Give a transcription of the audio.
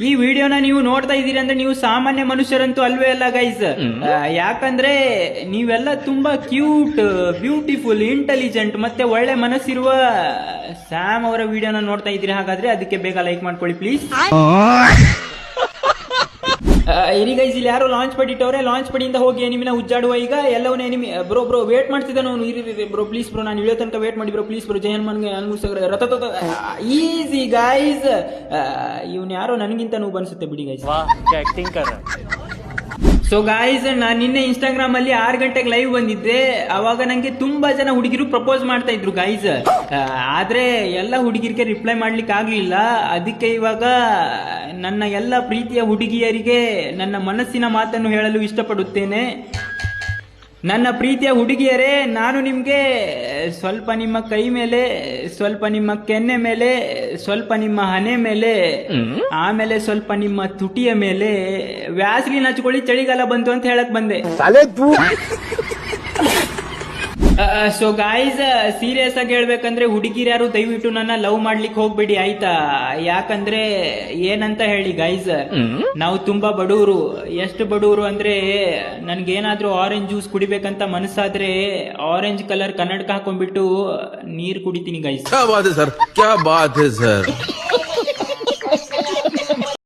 ಈ ವಿಡಿಯೋನ ನೀವು ನೋಡ್ತಾ ಇದ್ದೀರಿ ಅಂದ್ರೆ ನೀವು ಸಾಮಾನ್ಯ ಮನುಷ್ಯರಂತೂ ಅಲ್ವೇ ಅಲ್ಲ ಗೈಸ್. ಯಾಕಂದ್ರೆ ನೀವೆಲ್ಲ ತುಂಬಾ ಕ್ಯೂಟ್, ಬ್ಯೂಟಿಫುಲ್, ಇಂಟೆಲಿಜೆಂಟ್ ಮತ್ತೆ ಒಳ್ಳೆ ಮನಸ್ಸಿರುವ ಸ್ಯಾಮ್ ಅವರ ವಿಡಿಯೋನ ನೋಡ್ತಾ ಇದ್ದೀರಿ. ಹಾಗಾದ್ರೆ ಅದಕ್ಕೆ ಬೇಗ ಲೈಕ್ ಮಾಡ್ಕೊಳ್ಳಿ ಪ್ಲೀಸ್. ಇರಿ ಗೈಸ್, ಇಲ್ಲಿ ಯಾರು ಲಾಂಚ್ ಪಡಿಟ್ಟವ್ರೆ, ಲಾಂಚ್ ಪಡಿಯಿಂದ ಹೋಗಿ ಎನಿಮಿನ ಉಜ್ಜಾಡುವ ಈಗ ಎಲ್ಲವನ್ನ ಎನಿಮಿ. ಬ್ರೋ ವೇಟ್ ಮಾಡ್ತಿದ್ದಾನೆ ಅವನು. ಇರಿ ಬ್ರೋ ಪ್ಲೀಸ್ ಬ್ರೋ, ನಾನು ಇಳಿಯೋ ತನಕ ವೇಟ್ ಮಾಡಿ ಬ್ರೋ ಪ್ಲೀಸ್ ಬ್ರೋ. ಜಯನ್ ಮನ್ಗೆ ಈಸಿ ಗೈಸ್. ಇವನ್ ಯಾರೋ ನನಗಿಂತ ನೋವು ಅನ್ಸುತ್ತೆ ಬಿಡಿ ಗೈಸ್. ಸೊ ಗಾಯ್ಸ್, ನಾನು ನಿನ್ನೆ ಇನ್ಸ್ಟಾಗ್ರಾಮ್ ಅಲ್ಲಿ 6 ಗಂಟೆಗೆ ಲೈವ್ ಬಂದಿದ್ದೆ. ಅವಾಗ ನಂಗೆ ತುಂಬಾ ಜನ ಹುಡುಗಿರು ಪ್ರಪೋಸ್ ಮಾಡ್ತಾ ಇದ್ರು ಗೈಸ್. ಆದ್ರೆ ಎಲ್ಲ ಹುಡುಗಿರಿಗೆ ರಿಪ್ಲೈ ಮಾಡ್ಲಿಕ್ಕೆ ಆಗ್ಲಿಲ್ಲ. ಅದಕ್ಕೆ ಇವಾಗ ನನ್ನ ಎಲ್ಲ ಪ್ರೀತಿಯ ಹುಡುಗಿಯರಿಗೆ ನನ್ನ ಮನಸ್ಸಿನ ಮಾತನ್ನು ಹೇಳಲು ಇಷ್ಟಪಡುತ್ತೇನೆ. ನನ್ನ ಪ್ರೀತಿಯ ಹುಡುಗಿಯರೇ, ನಾನು ನಿಮ್ಗೆ ಸ್ವಲ್ಪ ನಿಮ್ಮ ಕೈ ಮೇಲೆ, ಸ್ವಲ್ಪ ನಿಮ್ಮ ಕೆನ್ನೆ ಮೇಲೆ, ಸ್ವಲ್ಪ ನಿಮ್ಮ ಹಣೆ ಮೇಲೆ, ಆಮೇಲೆ ಸ್ವಲ್ಪ ನಿಮ್ಮ ತುಟಿಯ ಮೇಲೆ ವ್ಯಾಸ್ಲಿನ್ ಹಚ್ಕೊಳ್ಳಿ, ಚಳಿಗಾಲ ಬಂತು ಅಂತ ಹೇಳಕ್ ಬಂದೆ. ಸೊ ಗಾಯ್ಸ್, ಸೀರಿಯಸ್ ಆಗಿ ಹೇಳ್ಬೇಕಂದ್ರೆ ಹುಡುಗಿರು ಯಾರು ದಯವಿಟ್ಟು ನನ್ನ ಲವ್ ಮಾಡ್ಲಿಕ್ಕೆ ಹೋಗ್ಬೇಡಿ ಆಯ್ತಾ. ಯಾಕಂದ್ರೆ ಏನಂತ ಹೇಳಿ ಗೈಸ್, ನಾವು ತುಂಬಾ ಬಡವರು. ಎಷ್ಟು ಬಡವರು ಅಂದ್ರೆ ನನ್ಗೇನಾದ್ರೂ ಆರೆಂಜ್ ಜ್ಯೂಸ್ ಕುಡಿಬೇಕಂತ ಮನಸ್ಸಾದ್ರೆ ಆರೆಂಜ್ ಕಲರ್ ಕನ್ನಡಕ ಹಾಕೊಂಡ್ಬಿಟ್ಟು ನೀರ್ ಕುಡಿತೀನಿ ಗೈಸ್. ಕ್ಯಾ ಬಾತ್ ಹೈ ಸರ್, ಕ್ಯಾ ಬಾತ್ ಹೈ ಸರ್.